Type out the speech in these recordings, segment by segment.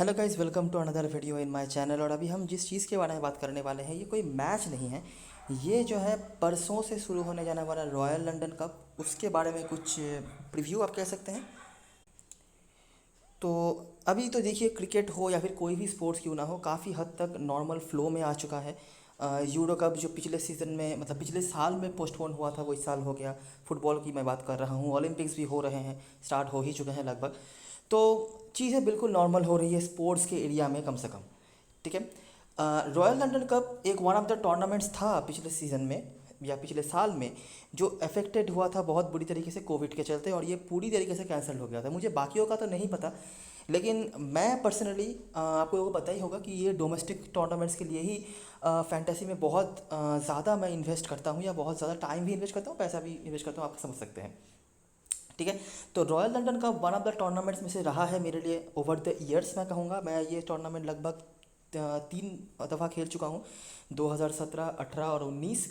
Hello guys, welcome to another video in my channel. और अभी हम जिस चीज़ के बारे में बात करने वाले हैं, ये कोई मैच नहीं है। ये जो है परसों से शुरू होने जाने वाला रॉयल लंदन कप, उसके बारे में कुछ प्रीव्यू आप कह सकते हैं। तो अभी तो देखिए, क्रिकेट हो या फिर कोई भी स्पोर्ट्स क्यों ना हो, काफ़ी हद तक नॉर्मल फ्लो में आ चुका है। यूरो कप जो पिछले सीज़न में, मतलब पिछले साल में पोस्टपोन हुआ था, वो इस साल हो गया। फुटबॉल की मैं बात कर रहा हूँ। ओलंपिक्स भी हो रहे हैं, स्टार्ट हो ही चुके हैं लगभग। तो चीज़ें बिल्कुल नॉर्मल हो रही है स्पोर्ट्स के एरिया में, कम से कम। ठीक है। रॉयल लंदन कप एक वन ऑफ द टूर्नामेंट्स था पिछले सीज़न में या पिछले साल में, जो अफेक्टेड हुआ था बहुत बुरी तरीके से कोविड के चलते, और ये पूरी तरीके से कैंसिल हो गया था। मुझे बाकियों का तो नहीं पता, लेकिन मैं पर्सनली, आपको लोगों को पता ही होगा कि ये डोमेस्टिक टूर्नामेंट्स के लिए ही फैंटेसी में बहुत ज़्यादा मैं इन्वेस्ट करता हूँ, या बहुत ज़्यादा टाइम भी इन्वेस्ट करता हूँ, पैसा भी इन्वेस्ट करता हूँ, आप समझ सकते हैं। ठीक है। तो रॉयल लंदन का वन ऑफ द टूर्नामेंट्स में से रहा है मेरे लिए ओवर द ईयर्स। मैं कहूँगा, मैं ये टूर्नामेंट लगभग 3 दफ़ा खेल चुका हूँ, 2017, 18 और 19।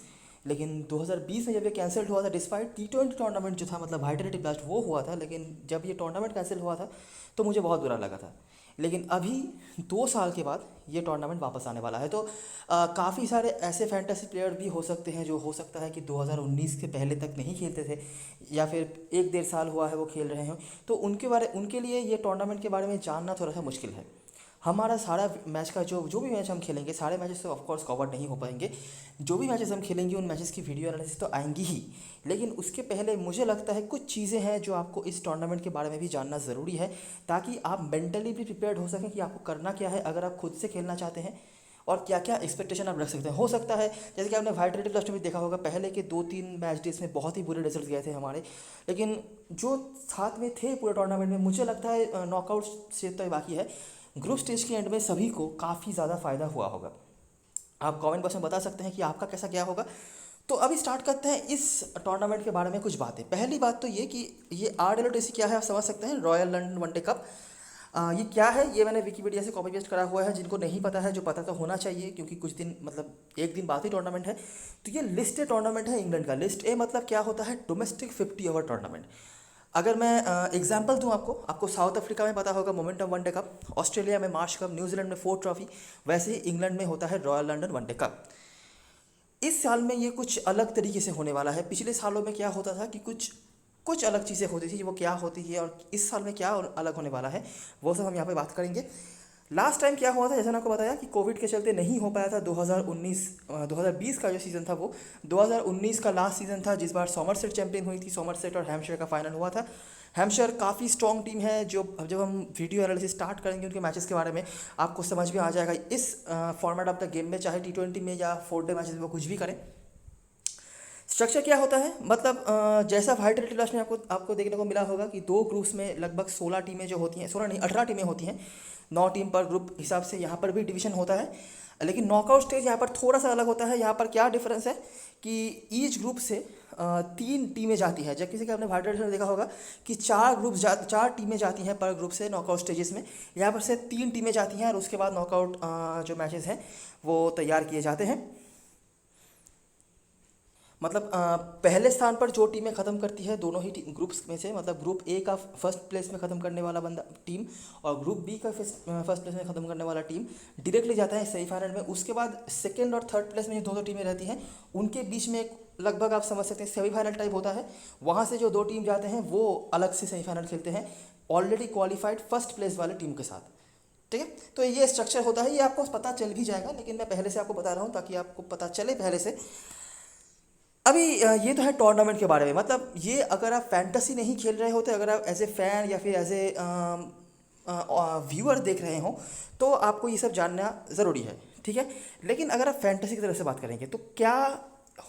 लेकिन 2020 में जब ये कैंसिल हुआ था, डिस्पाइट T20 टूर्नामेंट जो था, मतलब वाइटरिटी ब्लास्ट वो हुआ था, लेकिन जब ये टूर्नामेंट कैंसिल हुआ था तो मुझे बहुत बुरा लगा था। लेकिन अभी 2 साल के बाद ये टूर्नामेंट वापस आने वाला है। तो काफ़ी सारे ऐसे फैंटेसी प्लेयर भी हो सकते हैं जो हो सकता है कि 2019 के पहले तक नहीं खेलते थे, या फिर 1 डेढ़ साल हुआ है वो खेल रहे हो। तो उनके लिए ये टूर्नामेंट के बारे में जानना थोड़ा सा मुश्किल है। हमारा सारा मैच का जो जो भी मैच हम खेलेंगे, सारे मैचेस तो ऑफकोर्स कवर नहीं हो पाएंगे। जो भी मैचेस हम खेलेंगे, उन मैचेस की वीडियो एनालिसिस तो आएंगी ही। लेकिन उसके पहले मुझे लगता है कुछ चीज़ें हैं जो आपको इस टूर्नामेंट के बारे में भी जानना ज़रूरी है, ताकि आप मेंटली भी प्रिपेयर्ड हो सकें कि आपको करना क्या है अगर आप खुद से खेलना चाहते हैं, और क्या क्या एक्सपेक्टेशन आप रख सकते हैं। हो सकता है जैसे कि आपने वाइट रेड ब्लास्ट में देखा होगा, पहले के 2-3 मैच डेज में बहुत ही बुरे रिजल्ट गए थे हमारे। लेकिन जो साथ में थे पूरे टूर्नामेंट में, मुझे लगता है नॉकआउट स्टेज तो बाकी है, ग्रुप स्टेज के एंड में सभी को काफ़ी ज़्यादा फ़ायदा हुआ होगा। आप कमेंट बॉक्स में बता सकते हैं कि आपका कैसा क्या होगा। तो अभी स्टार्ट करते हैं इस टूर्नामेंट के बारे में कुछ बातें। पहली बात तो ये कि ये RLOTC क्या है, आप समझ सकते हैं, रॉयल लंदन वनडे कप। ये क्या है, ये मैंने विकीपीडिया से कॉपी पेस्ट करा हुआ है। जिनको नहीं पता है, जो पता तो होना चाहिए, क्योंकि कुछ दिन, मतलब एक दिन बाद ही टूर्नामेंट है। तो ये लिस्ट ए टूर्नामेंट है इंग्लैंड का। लिस्ट ए मतलब क्या होता है, डोमेस्टिक 50 ओवर टूर्नामेंट। अगर मैं एग्जांपल दूं आपको, साउथ अफ्रीका में पता होगा मोमेंटम वनडे कप, ऑस्ट्रेलिया में मार्श कप, न्यूजीलैंड में फोर्ड ट्रॉफी, वैसे ही इंग्लैंड में होता है रॉयल लंदन वनडे कप। इस साल में ये कुछ अलग तरीके से होने वाला है। पिछले सालों में क्या होता था कि कुछ कुछ अलग चीज़ें होती थी, वो क्या होती है, और इस साल में क्या अलग होने वाला है, वो सब हम यहाँ पे बात करेंगे। लास्ट टाइम क्या हुआ था, जैसे मैंने आपको बताया कि कोविड के चलते नहीं हो पाया था 2019, 2020 का जो सीज़न था वो 2019 का लास्ट सीज़न था, जिस बार सॉमरसेट चैंपियन हुई थी। सॉमरसेट और हैम्पशायर का फाइनल हुआ था। हैम्पशायर काफ़ी स्ट्रॉन्ग टीम है, जो अब जब हम वीडियो एनालिसिस स्टार्ट करेंगे उनके मैचेस के बारे में, आपको समझ में आ जाएगा इस फॉर्मेट ऑफ द गेम में, चाहे T20 में या 4 डे मैचेस में, वो कुछ भी करें। स्ट्रक्चर क्या होता है, मतलब जैसा वाइट रेड लास्ट में आपको आपको देखने को मिला होगा कि 2 ग्रुप्स में लगभग 16 टीमें जो होती हैं, 16 नहीं 18 टीमें होती हैं, 9 टीम पर ग्रुप हिसाब से यहाँ पर भी डिवीजन होता है। लेकिन नॉकआउट स्टेज यहाँ पर थोड़ा सा अलग होता है। यहाँ पर क्या डिफरेंस है कि ईच ग्रुप से 3 टीमें जाती है, जबकि कि आपने वाइट रेड में देखा होगा कि 4 टीमें जाती हैं पर ग्रुप से नॉकआउट स्टेजेस में। यहाँ पर से 3 टीमें जाती हैं, और उसके बाद नॉकआउट जो मैचेस हैं वो तैयार किए जाते हैं। मतलब पहले स्थान पर जो टीमें ख़त्म करती है दोनों ही ग्रुप्स में से, मतलब ग्रुप ए का फर्स्ट प्लेस में ख़त्म करने वाला बंदा टीम, और ग्रुप बी का फर्स्ट प्लेस में ख़त्म करने वाला टीम डायरेक्टली जाता है सेमीफाइनल में। उसके बाद सेकंड और थर्ड प्लेस में जो दो टीमें रहती हैं, उनके बीच में एक लगभग आप समझ सकते हैं सेमीफाइनल टाइप होता है। वहाँ से जो 2 टीम जाते हैं वो अलग से सेमीफाइनल खेलते हैं ऑलरेडी क्वालिफाइड फर्स्ट प्लेस वाले टीम के साथ। ठीक है। तो ये स्ट्रक्चर होता है, ये आपको पता चल भी जाएगा, लेकिन मैं पहले से आपको बता रहा हूँ ताकि आपको पता चले पहले से। अभी ये तो है टूर्नामेंट के बारे में। मतलब ये अगर आप फैंटेसी नहीं खेल रहे होते, अगर आप एज ए फ़ैन या फिर एज ए व्यूअर देख रहे हो, तो आपको ये सब जानना ज़रूरी है। ठीक है। लेकिन अगर आप फैंटेसी की तरफ से बात करेंगे, तो क्या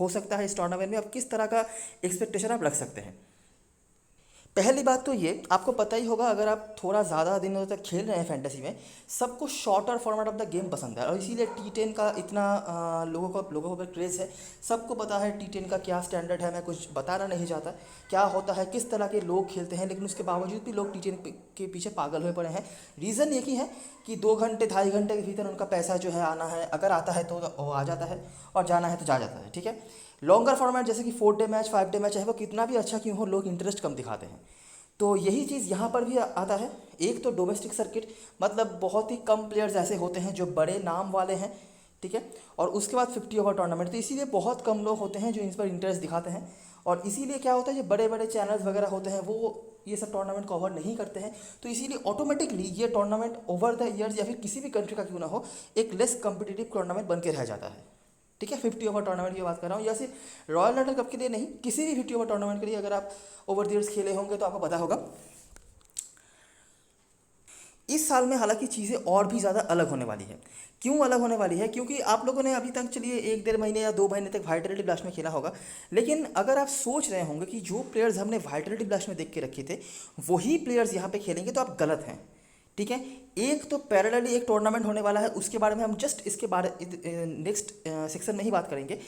हो सकता है इस टूर्नामेंट में, आप किस तरह का एक्सपेक्टेशन आप रख सकते हैं। पहली बात तो ये आपको पता ही होगा, अगर आप थोड़ा ज़्यादा दिनों तक खेल रहे हैं फैंटेसी में, सबको shorter format of the game पसंद है, और इसीलिए T10 का इतना लोगों को क्रेज़ है। सबको पता है T10 का क्या स्टैंडर्ड है, मैं कुछ बताना नहीं चाहता क्या होता है, किस तरह के लोग खेलते हैं, लेकिन उसके बावजूद भी लोग T10 के पीछे पागल हुए पड़े हैं। रीज़न एक ही है कि 2 घंटे 2.5 घंटे के भीतर उनका पैसा जो है आना है, अगर आता है तो वो आ जाता है, और जाना है तो जा जाता है। ठीक है। लॉन्गर फॉर्मेट जैसे कि 4 डे मैच, 5 डे मैच, चाहे वो कितना भी अच्छा क्यों हो, लोग इंटरेस्ट कम दिखाते हैं। तो यही चीज़ यहाँ पर भी आता है। एक तो डोमेस्टिक सर्किट, मतलब बहुत ही कम प्लेयर्स ऐसे होते हैं जो बड़े नाम वाले हैं, ठीक है। और उसके बाद 50 ओवर टूर्नामेंट, तो इसीलिए बहुत कम लोग होते हैं जो इन पर इंटरेस्ट दिखाते हैं। और इसीलिए क्या होता है, जो बड़े बड़े चैनल्स वगैरह होते हैं वो ये सब टूर्नामेंट कवर नहीं करते हैं। तो इसीलिए ऑटोमेटिकली ये टूर्नामेंट ओवर द ईयर्स या फिर किसी भी कंट्री का क्यों ना हो, एक लेस कम्पिटिटिव टूर्नामेंट बन के रह जाता है, ठीक है। 50 ओवर टूर्नामेंट की बात कर रहा हूँ, या सिर्फ रॉयल लंडन कप के लिए नहीं, किसी भी 50 ओवर टूर्नामेंट के लिए अगर आप ओवर द ईयर्स खेले होंगे तो आपको पता होगा। इस साल में हालांकि चीज़ें और भी ज़्यादा अलग होने वाली है। क्यों अलग होने वाली है? क्योंकि आप लोगों ने अभी तक चलिए 1 डेढ़ महीने या 2 महीने तक वाइटलिटी ब्लास्ट में खेला होगा, लेकिन अगर आप सोच रहे होंगे कि जो प्लेयर्स हमने वाइटलिटी ब्लास्ट में देख के रखे थे वही प्लेयर्स यहाँ पे खेलेंगे, तो आप गलत हैं, ठीक है। एक तो पैरेलली एक टूर्नामेंट होने वाला है, उसके बारे में हम जस्ट इसके बारे नेक्स्ट सेक्शन में ही बात करेंगे।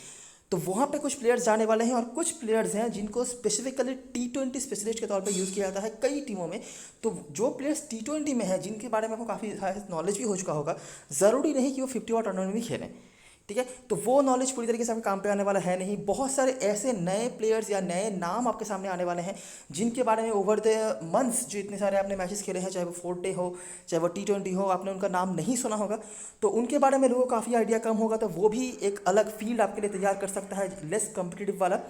तो वहाँ पे कुछ प्लेयर्स जाने वाले हैं और कुछ प्लेयर्स हैं जिनको स्पेसिफिकली T20 स्पेशलिस्ट के तौर पे यूज़ किया जाता है कई टीमों में। तो जो प्लेयर्स T20 में हैं, जिनके बारे में आपको काफ़ी नॉलेज भी हो चुका होगा, ज़रूरी नहीं कि वो 50 ओवर टूर्नामेंट में खेलें, ठीक है। तो वो नॉलेज पूरी तरीके से आपके काम पे आने वाला है नहीं। बहुत सारे ऐसे नए प्लेयर्स या नए नाम आपके सामने आने वाले हैं जिनके बारे में ओवर द मंथ्स जो इतने सारे आपने मैचेस खेले हैं, चाहे वो 4 डे हो चाहे वो T20 हो, आपने उनका नाम नहीं सुना होगा, तो उनके बारे में लोगों को काफ़ी आइडिया कम होगा। तो वो भी एक अलग फील्ड आपके लिए तैयार कर सकता है, लेस कम्पिटिटिव वाला।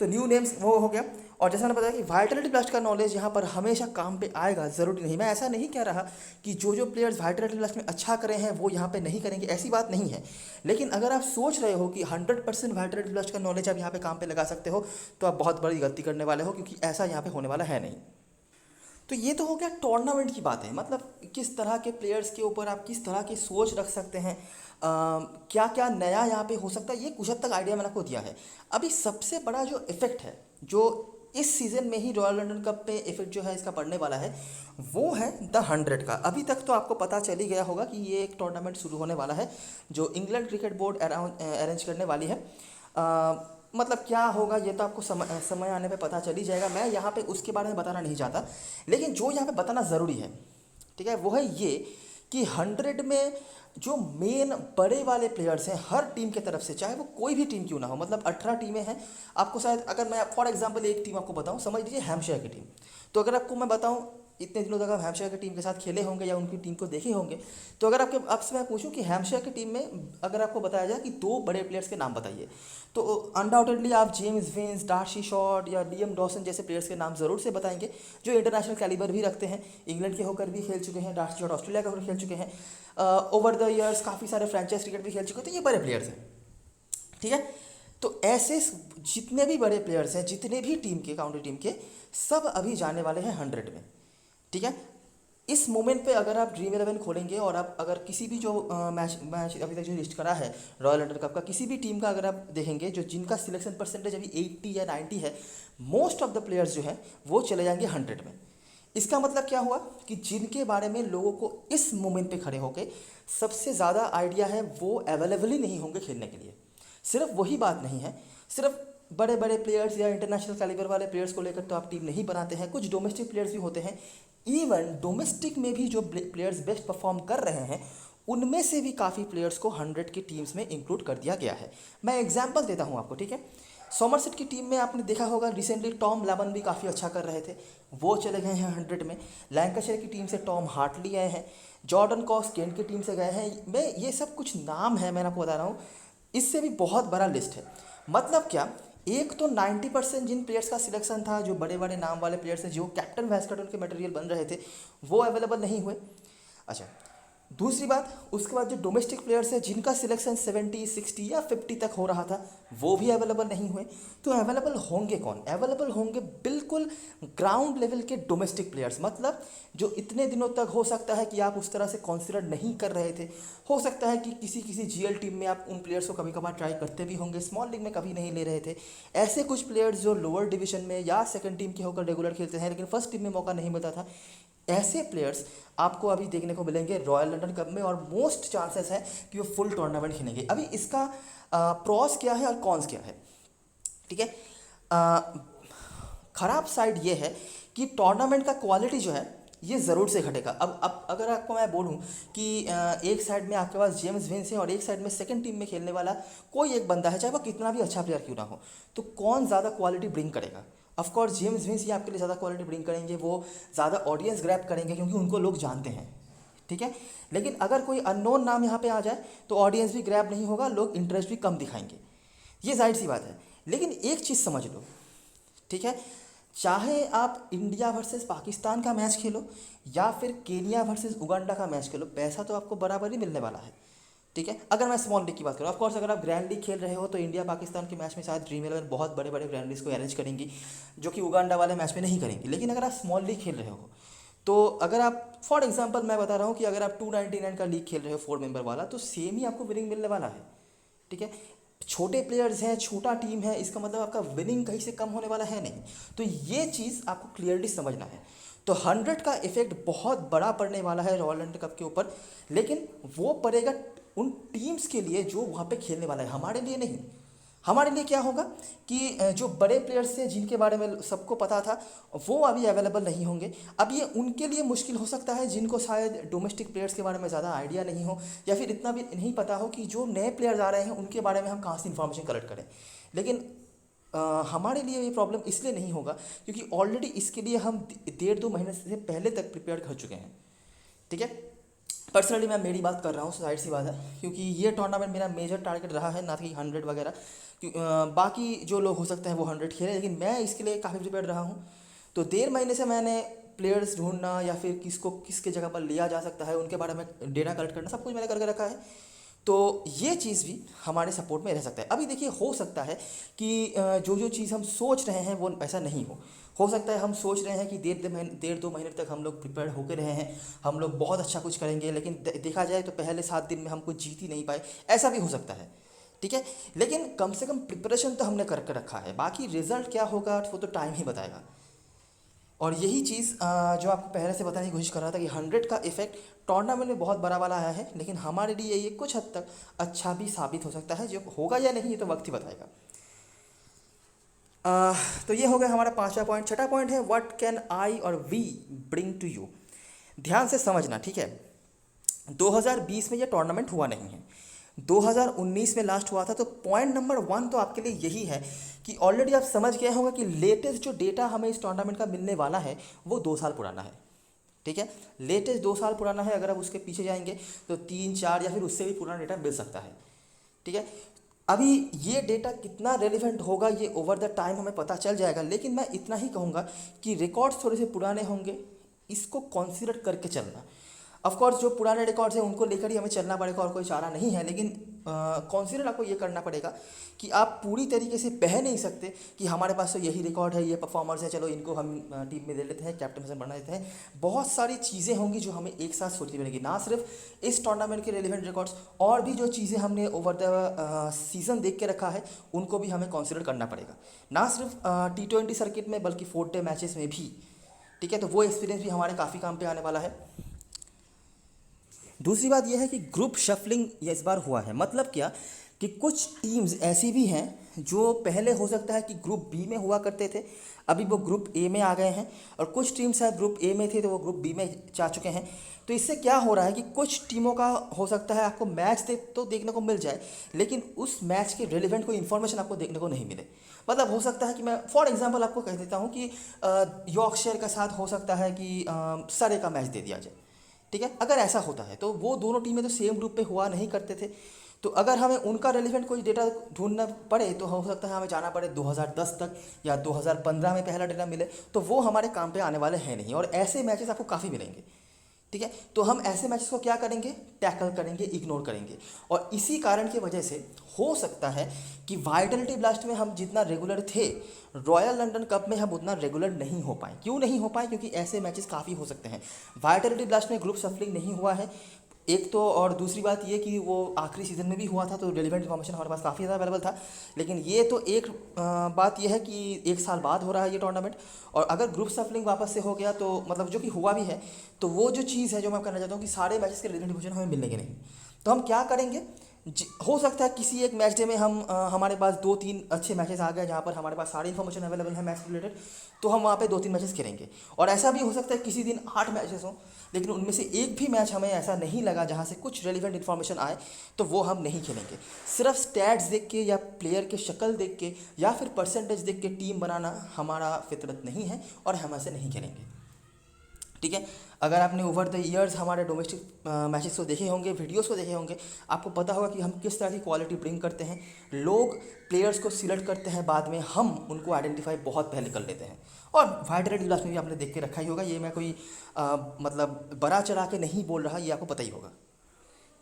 तो न्यू नेम्स वो हो गया। और जैसा मैंने बताया कि वाइटलिटी ब्लास्ट का नॉलेज यहाँ पर हमेशा काम पे आएगा, ज़रूरी नहीं। मैं ऐसा नहीं कह रहा कि जो प्लेयर्स वाइटलिटी ब्लास्ट में अच्छा करे हैं वो यहाँ पे नहीं करेंगे, ऐसी बात नहीं है। लेकिन अगर आप सोच रहे हो कि 100% वाइटलिटी ब्लास्ट का नॉलेज आप यहाँ पे काम पे लगा सकते हो, तो आप बहुत बड़ी गलती करने वाले हो, क्योंकि ऐसा यहाँ पे होने वाला है नहीं। तो ये तो हो गया टूर्नामेंट की बात है, मतलब किस तरह के प्लेयर्स के ऊपर आप किस तरह की सोच रख सकते हैं, क्या क्या नया यहाँ पे हो सकता है, ये कुछ हद तक आइडिया मैंने आपको दिया है। अभी सबसे बड़ा जो इफेक्ट है, जो इस सीज़न में ही रॉयल लंडन कप पे इफेक्ट जो है इसका पड़ने वाला है, वो है द 100 का। अभी तक तो आपको पता चल ही गया होगा कि ये एक टूर्नामेंट शुरू होने वाला है जो इंग्लैंड क्रिकेट बोर्ड अरेंज करने वाली है। मतलब क्या होगा ये तो आपको समय आने पे पता चल ही जाएगा। मैं यहाँ पे उसके बारे में बताना नहीं चाहता, लेकिन जो यहाँ पे बताना ज़रूरी है, ठीक है, वो है ये कि 100 में जो मेन बड़े वाले प्लेयर्स हैं हर टीम के तरफ से, चाहे वो कोई भी टीम क्यों ना हो, मतलब 18 टीमें हैं। आपको शायद, अगर मैं फॉर एग्जांपल एक टीम आपको बताऊं, समझ लीजिए हैम्पशायर की टीम। तो अगर आपको मैं बताऊं, इतने दिनों तक आप हैम्पशायर की टीम के साथ खेले होंगे या उनकी टीम को देखे होंगे, तो अगर आपसे मैं पूछूं कि हैम्पशायर की टीम में अगर आपको बताया जाए कि 2 बड़े प्लेयर्स के नाम बताइए, तो अनडाउटेडली आप जेम्स विंस, डार्सी शॉट या लियम डॉसन जैसे प्लेयर्स के नाम ज़रूर से बताएंगे, जो इंटरनेशनल कैलिबर भी रखते हैं, इंग्लैंड के होकर भी खेल चुके हैं, डार्सी शॉट ऑस्ट्रेलिया के होकर खेल चुके हैं, ओवर द ईयर्स काफ़ी सारे फ्रेंचाइज क्रिकेट भी खेल चुके हैं, तो ये बड़े प्लेयर्स हैं, ठीक है। तो ऐसे जितने भी बड़े प्लेयर्स हैं, जितने भी टीम के, काउंटी टीम के, सब अभी जाने वाले हैं 100 में, ठीक है। इस मोमेंट पे अगर आप ड्रीम 11 खोलेंगे और आप अगर किसी भी जो मैच अभी तक जो लिस्ट करा है रॉयल लंडन कप का, किसी भी टीम का अगर आप देखेंगे जो जिनका सिलेक्शन परसेंटेज अभी 80 या 90 है, मोस्ट ऑफ द प्लेयर्स जो हैं वो चले जाएंगे 100 में। इसका मतलब क्या हुआ कि जिनके बारे में लोगों को इस मोमेंट पे खड़े होकर सबसे ज़्यादा आइडिया है, वो अवेलेबल ही नहीं होंगे खेलने के लिए। सिर्फ वही बात नहीं है, सिर्फ बड़े बड़े प्लेयर्स या इंटरनेशनल कैलिबर वाले प्लेयर्स को लेकर तो आप टीम नहीं बनाते हैं, कुछ डोमेस्टिक प्लेयर्स भी होते हैं। इवन डोमेस्टिक में भी जो प्लेयर्स बेस्ट परफॉर्म कर रहे हैं, उनमें से भी काफ़ी प्लेयर्स को 100 की टीम्स में इंक्लूड कर दिया गया है। मैं एग्जांपल देता हूं आपको, ठीक है। सोमरसेट की टीम में आपने देखा होगा रिसेंटली टॉम लेमन भी काफ़ी अच्छा कर रहे थे, वो चले गए हैं 100 में। लैंकाशायर की टीम से टॉम हार्टली आए हैं, जॉर्डन कॉस केंट की टीम से गए हैं। मैं ये सब कुछ नाम है, मैंने आपको बता रहा हूँ, इससे भी बहुत बड़ा लिस्ट है। मतलब क्या, एक तो 90% जिन प्लेयर्स का सिलेक्शन था, जो बड़े बड़े नाम वाले प्लेयर्स हैं, जो कैप्टन वाइस कैप्टन के मटेरियल बन रहे थे, वो अवेलेबल नहीं हुए। अच्छा, दूसरी बात, उसके बाद जो डोमेस्टिक प्लेयर्स हैं जिनका सिलेक्शन 70, 60 या 50 तक हो रहा था, वो भी अवेलेबल नहीं हुए। तो अवेलेबल होंगे कौन? अवेलेबल होंगे बिल्कुल ग्राउंड लेवल के डोमेस्टिक प्लेयर्स, मतलब जो इतने दिनों तक हो सकता है कि आप उस तरह से कंसिडर नहीं कर रहे थे। हो सकता है कि किसी किसी जीएल टीम में आप उन प्लेयर्स को कभी कभार ट्राई करते भी होंगे, स्मॉल लीग में कभी नहीं ले रहे थे। ऐसे कुछ प्लेयर्स जो लोअर डिवीजन में या सेकंड टीम के होकर रेगुलर खेलते हैं, लेकिन फर्स्ट टीम में मौका नहीं मिलता था, ऐसे प्लेयर्स आपको अभी देखने को मिलेंगे रॉयल लंडन कप में, और मोस्ट चांसेस है कि वो फुल टूर्नामेंट खेलेंगे। अभी इसका प्रॉस क्या है और कॉन्स क्या है, ठीक है। खराब साइड ये है कि टूर्नामेंट का क्वालिटी जो है ये ज़रूर से घटेगा। अब अगर आपको मैं बोलूँ कि एक साइड में आपके पास जेम्स विंस है और एक साइड में सेकंड टीम में खेलने वाला कोई एक बंदा है, चाहे वो कितना भी अच्छा प्लेयर क्यों ना हो, तो कौन ज़्यादा क्वालिटी ब्रिंग करेगा? ऑफ कोर्स जेम्स विंस ये आपके लिए ज़्यादा क्वालिटी ब्रिंग करेंगे, वो ज़्यादा ऑडियंस ग्रैब करेंगे क्योंकि उनको लोग जानते हैं, ठीक है। लेकिन अगर कोई अननोन नाम यहाँ पे आ जाए तो ऑडियंस भी ग्रैब नहीं होगा, लोग इंटरेस्ट भी कम दिखाएंगे, ये जाहिर सी बात है। लेकिन एक चीज़ समझ लो, ठीक है, चाहे आप इंडिया वर्सेस पाकिस्तान का मैच खेलो या फिर केनिया वर्सेस उगांडा का मैच खेलो, पैसा तो आपको बराबर ही मिलने वाला है, ठीक है। अगर मैं स्मॉल लीग की बात करूँ, ऑफ कोर्स अगर आप ग्रैंड लीग खेल रहे हो तो इंडिया पाकिस्तान के मैच में शायद ड्रीम इलेवन बहुत बड़े बड़े ग्रैंड लीग को अरेंज करेंगी, जो कि उगांडा वाले मैच में नहीं करेंगी। लेकिन अगर आप स्मॉल लीग खेल रहे हो तो अगर आप फॉर एग्जांपल मैं बता रहा हूँ कि अगर आप 299 का लीग खेल रहे हो 4 मेंबर वाला, तो सेम ही आपको विनिंग मिलने वाला है, ठीक है। छोटे प्लेयर्स हैं, छोटा टीम है, इसका मतलब आपका विनिंग कहीं से कम होने वाला है नहीं। तो ये चीज़ आपको क्लियरली समझना है। तो 100 का इफेक्ट बहुत बड़ा पड़ने वाला है रॉयल लंडन कप के ऊपर, लेकिन वो पड़ेगा उन टीम्स के लिए जो वहाँ पे खेलने वाला है, हमारे लिए नहीं। हमारे लिए क्या होगा कि जो बड़े प्लेयर्स थे जिनके बारे में सबको पता था वो अभी अवेलेबल नहीं होंगे। अब ये उनके लिए मुश्किल हो सकता है जिनको शायद डोमेस्टिक प्लेयर्स के बारे में ज़्यादा आइडिया नहीं हो, या फिर इतना भी नहीं पता हो कि जो नए प्लेयर्स आ रहे हैं उनके बारे में हम कहाँ से इन्फॉर्मेशन कलेक्ट करें। लेकिन हमारे लिए ये प्रॉब्लम इसलिए नहीं होगा क्योंकि ऑलरेडी इसके लिए हम 1.5-2 महीने से पहले तक प्रिपेयर कर चुके हैं, ठीक है। पर्सनली मैं मेरी बात कर रहा हूँ, साइड सी बात है, क्योंकि ये टूर्नामेंट मेरा मेजर टारगेट रहा है, ना कि 100 वगैरह। बाकी जो लोग हो सकते हैं वो 100 खेलें, लेकिन मैं इसके लिए काफ़ी प्रिपेयर रहा हूँ। तो 1.5 महीने से मैंने प्लेयर्स ढूंढना या फिर किसको किसके जगह पर लिया जा सकता है उनके बारे में डेटा कलेक्ट करना, सब कुछ मैंने करके रखा है। तो ये चीज़ भी हमारे सपोर्ट में रह सकता है। अभी देखिए, हो सकता है कि जो जो चीज़ हम सोच रहे हैं वो ऐसा नहीं हो सकता है हम सोच रहे हैं कि 1.5-2 महीने तक हम लोग प्रिपेयर होकर रहे हैं, हम लोग बहुत अच्छा कुछ करेंगे, लेकिन देखा जाए तो पहले 7 दिन में हम कुछ जीत ही नहीं पाए, ऐसा भी हो सकता है, ठीक है। लेकिन कम से कम प्रिपरेशन तो हमने करके रखा है, बाकी रिजल्ट क्या होगा वो तो टाइम ही बताएगा। और यही चीज़ जो आपको पहले से बताने की कोशिश कर रहा था कि 100 का इफेक्ट टूर्नामेंट में बहुत बड़ा वाला आया है, लेकिन हमारे लिए ये कुछ हद तक अच्छा भी साबित हो सकता है। जो होगा या नहीं ये तो वक्त ही बताएगा। तो ये हो गया हमारा 5वां पॉइंट। छठा पॉइंट है व्हाट कैन आई और वी ब्रिंग टू यू। ध्यान से समझना, ठीक है। 2020 में ये टूर्नामेंट हुआ नहीं है, 2019 में लास्ट हुआ था। तो पॉइंट नंबर 1 तो आपके लिए यही है कि ऑलरेडी आप समझ गए होंगे कि लेटेस्ट जो डेटा हमें इस टूर्नामेंट का मिलने वाला है वो 2 साल पुराना है, ठीक है। लेटेस्ट 2 साल पुराना है। अगर आप उसके पीछे जाएंगे तो 3-4 या फिर उससे भी पुराना डेटा मिल सकता है, ठीक है। अभी ये डेटा कितना रेलिवेंट होगा ये ओवर द टाइम हमें पता चल जाएगा, लेकिन मैं इतना ही कहूँगा कि रिकॉर्ड्स थोड़े से पुराने होंगे, इसको कंसीडर करके चलना। ऑफ कोर्स जो पुराने रिकॉर्ड्स हैं उनको लेकर ही हमें चलना पड़ेगा और कोई चारा नहीं है, लेकिन कंसीडर आपको ये करना पड़ेगा कि आप पूरी तरीके से बह नहीं सकते कि हमारे पास तो यही रिकॉर्ड है, ये परफॉर्मर्स है, चलो इनको हम टीम में ले लेते हैं, कैप्टन बना देते हैं। बहुत सारी चीज़ें होंगी जो हमें एक साथ सोचनी पड़ेगी, ना सिर्फ इस टूर्नामेंट के रेलिवेंट रिकॉर्ड्स, और भी जो चीज़ें हमने ओवर द सीज़न देख के रखा है उनको भी हमें कंसिडर करना पड़ेगा, ना सिर्फ T20 सर्किट में बल्कि 4 डे मैचेस में भी, ठीक है। तो वो एक्सपीरियंस भी हमारे काफ़ी काम पे आने वाला है। दूसरी बात यह है कि ग्रुप शफलिंग ये इस बार हुआ है। मतलब क्या कि कुछ टीम्स ऐसी भी हैं जो पहले हो सकता है कि ग्रुप बी में हुआ करते थे, अभी वो ग्रुप ए में आ गए हैं, और कुछ टीम्स शायद ग्रुप ए में थे तो वो ग्रुप बी में जा चुके हैं। तो इससे क्या हो रहा है कि कुछ टीमों का हो सकता है आपको मैच तो देखने को मिल जाए, लेकिन उस मैच के रिलेवेंट कोई इन्फॉर्मेशन आपको देखने को नहीं मिले। मतलब हो सकता है कि मैं फॉर एग्जांपल आपको कह देता हूँ कि यॉर्कशायर का साथ हो सकता है कि सरे का मैच दे दिया जाए, ठीक है। अगर ऐसा होता है तो वो दोनों टीमें तो सेम ग्रुप पे हुआ नहीं करते थे, तो अगर हमें उनका रेलिवेंट कोई डेटा ढूंढना पड़े तो हो सकता है हमें जाना पड़े 2010 तक या 2015 में पहला डेटा मिले, तो वो हमारे काम पे आने वाले हैं नहीं। और ऐसे मैचेस आपको काफ़ी मिलेंगे, ठीक है। तो हम ऐसे मैचेस को क्या करेंगे, टैकल करेंगे, इग्नोर करेंगे। और इसी कारण की वजह से हो सकता है कि वाइटलिटी ब्लास्ट में हम जितना रेगुलर थे, रॉयल लंदन कप में हम उतना रेगुलर नहीं हो पाए। क्यों नहीं हो पाए? क्योंकि ऐसे मैचेस काफ़ी हो सकते हैं। वाइटलिटी ब्लास्ट में ग्रुप शफलिंग नहीं हुआ है एक तो, और दूसरी बात ये कि वो आखिरी सीज़न में भी हुआ था तो रेलिवेंट इन्फॉर्मेशन हमारे पास काफ़ी ज़्यादा अवेलेबल था। लेकिन ये तो एक बात यह है कि 1 साल बाद हो रहा है ये टूर्नामेंट, और अगर ग्रुप शफलिंग वापस से हो गया तो मतलब जो कि हुआ भी है, तो वो जो चीज़ है जो मैं करना चाहता हूँ कि सारे मैचेस के रेलिवेंट इन्फॉर्मेशन हमें मिलेंगे नहीं। तो हम क्या करेंगे, हो सकता है किसी एक मैच डे में हमारे पास 2-3 अच्छे मैचेस आ गए जहाँ पर हमारे पास सारी इन्फॉर्मेशन अवेलेबल है मैच रिलेटेड, तो हम वहाँ पे 2-3 मैचेस खेलेंगे। और ऐसा भी हो सकता है किसी दिन 8 मैचेस हों, लेकिन उनमें से एक भी मैच हमें ऐसा नहीं लगा जहाँ से कुछ रेलिवेंट इन्फॉर्मेशन आए, तो वो हम नहीं खेलेंगे। सिर्फ स्टैट्स देख के या प्लेयर के शक्ल देख के या फिर परसेंटेज देख के टीम बनाना हमारा फितरत नहीं है और हम ऐसे नहीं खेलेंगे। ठीक है, अगर आपने ओवर द ईयर्स हमारे डोमेस्टिक मैचेस को देखे होंगे, वीडियोस को देखे होंगे, आपको पता होगा कि हम किस तरह की क्वालिटी ब्रिंग करते हैं। लोग प्लेयर्स को सिलेक्ट करते हैं, बाद में हम उनको आइडेंटिफाई बहुत पहले कर लेते हैं। और वाइट क्लास में भी आपने देख के रखा ही होगा, ये मैं कोई मतलब बड़ा चढ़ा के नहीं बोल रहा, ये आपको पता ही होगा।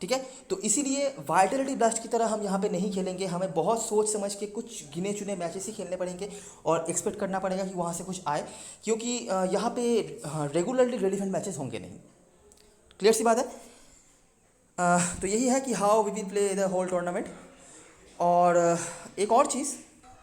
ठीक है, तो इसीलिए वाइटलिटी ब्लास्ट की तरह हम यहाँ पे नहीं खेलेंगे। हमें बहुत सोच समझ के कुछ गिने चुने मैचेस ही खेलने पड़ेंगे और एक्सपेक्ट करना पड़ेगा कि वहाँ से कुछ आए, क्योंकि यहाँ पे रेगुलरली रेलिवेंट मैचेस होंगे नहीं। क्लियर सी बात है। तो यही है कि how we will play the whole tournament. और एक और चीज़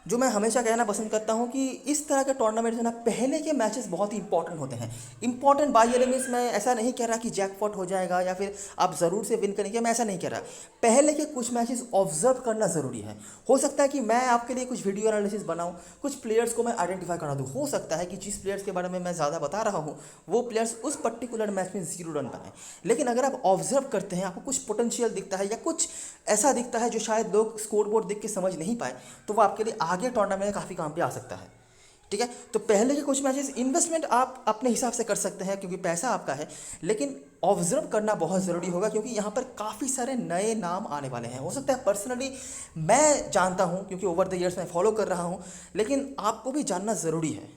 जो मैं हमेशा कहना पसंद करता हूँ कि इस तरह के टूर्नामेंट में ना पहले के मैचेस बहुत ही इंपॉर्टेंट होते हैं। इंपॉर्टेंट बाय एनी मींस मैं ऐसा नहीं कह रहा कि जैकपॉट हो जाएगा या फिर आप ज़रूर से विन करेंगे, मैं ऐसा नहीं कह रहा। पहले के कुछ मैचेस ऑब्जर्व करना ज़रूरी है। हो सकता है कि मैं आपके लिए कुछ वीडियो एनालिसिस बनाऊँ, कुछ प्लेयर्स को मैं आइडेंटिफाई करा दूँ। हो सकता है कि जिस प्लेयर्स के बारे में मैं ज़्यादा बता रहा हूँ वो प्लेयर्स उस पर्टिकुलर मैच में 0 रन बनाए, लेकिन अगर आप ऑब्जर्व करते हैं, आपको कुछ पोटेंशियल दिखता है या कुछ ऐसा दिखता है जो शायद लोग स्कोर बोर्ड देख के समझ नहीं पाए, तो वो आपके लिए आगे टूर्नामेंट में काफ़ी काम पे आ सकता है। ठीक है, तो पहले के कुछ मैचेस इन्वेस्टमेंट आप अपने हिसाब से कर सकते हैं क्योंकि पैसा आपका है, लेकिन ऑब्जर्व करना बहुत ज़रूरी होगा क्योंकि यहाँ पर काफ़ी सारे नए नाम आने वाले हैं। हो सकता है पर्सनली मैं जानता हूँ क्योंकि ओवर द ईयर्स मैं फॉलो कर रहा हूँ, लेकिन आपको भी जानना ज़रूरी है।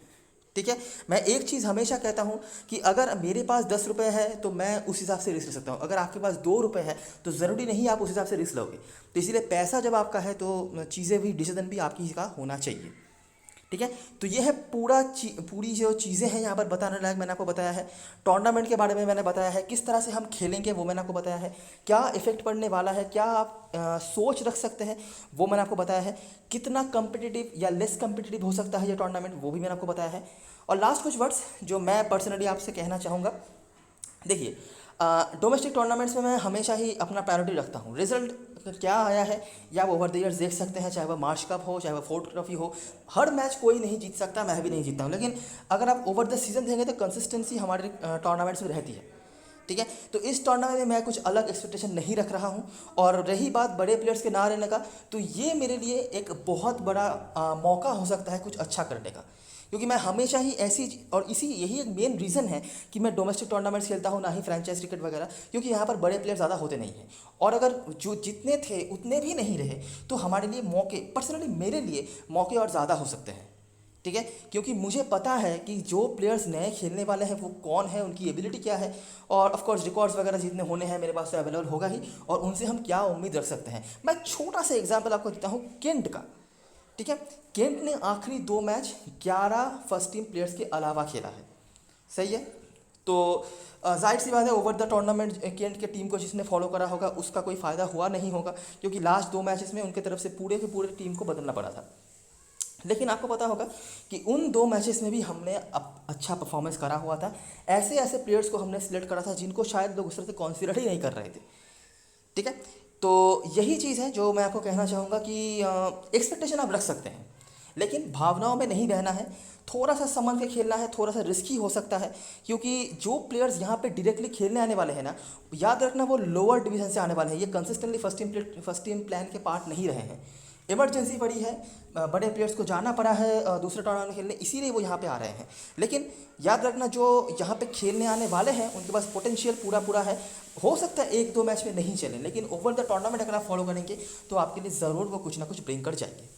ठीक है, मैं एक चीज़ हमेशा कहता हूँ कि अगर मेरे पास 10 रुपये है तो मैं उस हिसाब से रिस्क ले सकता हूँ, अगर आपके पास 2 रुपये है तो ज़रूरी नहीं आप उस हिसाब से रिस्क लोगे। तो इसीलिए पैसा जब आपका है तो चीज़ें भी, डिसीजन भी आपकी ही का होना चाहिए। ठीक है, तो ये है पूरी जो चीज़ें हैं यहाँ पर बताने लायक मैंने आपको बताया है। टूर्नामेंट के बारे में मैंने बताया है, किस तरह से हम खेलेंगे वो मैंने आपको बताया है, क्या इफेक्ट पड़ने वाला है, क्या आप सोच रख सकते हैं वो मैंने आपको बताया है, कितना कम्पिटिटिव या लेस कम्पिटिटिव हो सकता है ये टूर्नामेंट वो भी मैंने आपको बताया है। और लास्ट कुछ वर्ड्स जो मैं पर्सनली आपसे कहना चाहूँगा, देखिए डोमेस्टिक टूर्नामेंट्स में मैं हमेशा ही अपना प्रायोरिटी रखता हूँ। रिजल्ट क्या आया है या वो ओवर द ईयर्स देख सकते हैं, चाहे वह मार्च कप हो चाहे वह फोर्थ ट्रॉफी हो, हर मैच कोई नहीं जीत सकता, मैं भी नहीं जीतता हूँ, लेकिन अगर आप ओवर द सीजन देखेंगे तो कंसिस्टेंसी हमारे टूर्नामेंट्स में रहती है। ठीक है, तो इस टूर्नामेंट में मैं कुछ अलग एक्सपेक्टेशन नहीं रख रहा हूँ। और रही बात बड़े प्लेयर्स के ना रहने का, तो ये मेरे लिए एक बहुत बड़ा मौका हो सकता है कुछ अच्छा करने का, क्योंकि मैं हमेशा ही और यही एक मेन रीज़न है कि मैं डोमेस्टिक टूर्नामेंट्स खेलता हूँ, ना ही फ्रेंचाइज क्रिकेट वगैरह, क्योंकि यहाँ पर बड़े प्लेयर ज़्यादा होते नहीं हैं। और अगर जो जितने थे उतने भी नहीं रहे तो हमारे लिए मौके, पर्सनली मेरे लिए मौके और ज़्यादा हो सकते हैं। ठीक है, क्योंकि मुझे पता है कि जो प्लेयर्स नए खेलने वाले हैं वो कौन है, उनकी एबिलिटी क्या है, और ऑफ कोर्स रिकॉर्ड्स वगैरह जितने होने हैं मेरे पास तो अवेलेबल होगा ही, और उनसे हम क्या उम्मीद रख सकते हैं। मैं छोटा सा एग्जांपल आपको देता हूँ केंट का। ठीक है, केंट ने आखिरी 2 मैच 11 फर्स्ट टीम प्लेयर्स के अलावा खेला है। सही है, तो जाहिर सी बात है ओवर द टूर्नामेंट केंट के टीम को जिसने फॉलो करा होगा उसका कोई फ़ायदा हुआ नहीं होगा, क्योंकि लास्ट 2 मैचेस में उनके तरफ से पूरे के पूरे टीम को बदलना पड़ा था। लेकिन आपको पता होगा कि उन 2 मैचेस में भी हमने अच्छा परफॉर्मेंस करा हुआ था। ऐसे ऐसे प्लेयर्स को हमने सिलेक्ट करा था जिनको शायद लोग उस तरह से कॉन्सिडर ही नहीं कर रहे थे। ठीक है, तो यही चीज़ है जो मैं आपको कहना चाहूँगा कि एक्सपेक्टेशन आप रख सकते हैं, लेकिन भावनाओं में नहीं रहना है, थोड़ा सा समझ के खेलना है, थोड़ा सा रिस्की हो सकता है, क्योंकि जो प्लेयर्स यहाँ पे डायरेक्टली खेलने आने वाले हैं ना, याद रखना वो लोअर डिवीज़न से आने वाले हैं, ये कंसिस्टेंटली फर्स्ट टीम प्लान के पार्ट नहीं रहे हैं। इमरजेंसी पड़ी है, बड़े प्लेयर्स को जाना पड़ा है दूसरे टूर्नामेंट खेलने, इसीलिए वो यहाँ पे आ रहे हैं। लेकिन याद रखना जो यहाँ पे खेलने आने वाले हैं उनके पास पोटेंशियल पूरा है। हो सकता है 1-2 मैच में नहीं चले, लेकिन ओवर द टूर्नामेंट अगर आप फॉलो करेंगे तो आपके लिए ज़रूर वो कुछ ना कुछ ब्रिंग कर जाएंगे।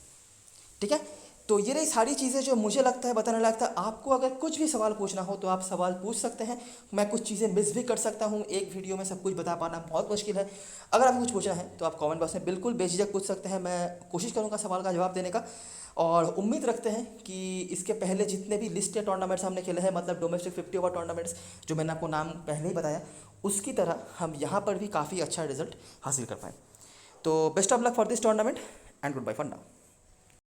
ठीक है, तो ये रही सारी चीज़ें जो मुझे लगता है बताने लगता है। आपको अगर कुछ भी सवाल पूछना हो तो आप सवाल पूछ सकते हैं, मैं कुछ चीज़ें मिस भी कर सकता हूँ, एक वीडियो में सब कुछ बता पाना बहुत मुश्किल है। अगर आपको कुछ पूछना है तो आप कमेंट बॉक्स में बिल्कुल बेझिझक पूछ सकते हैं, मैं कोशिश करूँगा सवाल का जवाब देने का। और उम्मीद रखते हैं कि इसके पहले जितने भी लिस्ट या टूर्नामेंट्स हमने खेले हैं, मतलब डोमेस्टिक 50 ओवर टूर्नामेंट्स जो मैंने आपको नाम पहले ही बताया, उसकी तरह हम यहाँ पर भी काफ़ी अच्छा रिजल्ट हासिल कर पाएँ। तो best of luck for this tournament and goodbye for now.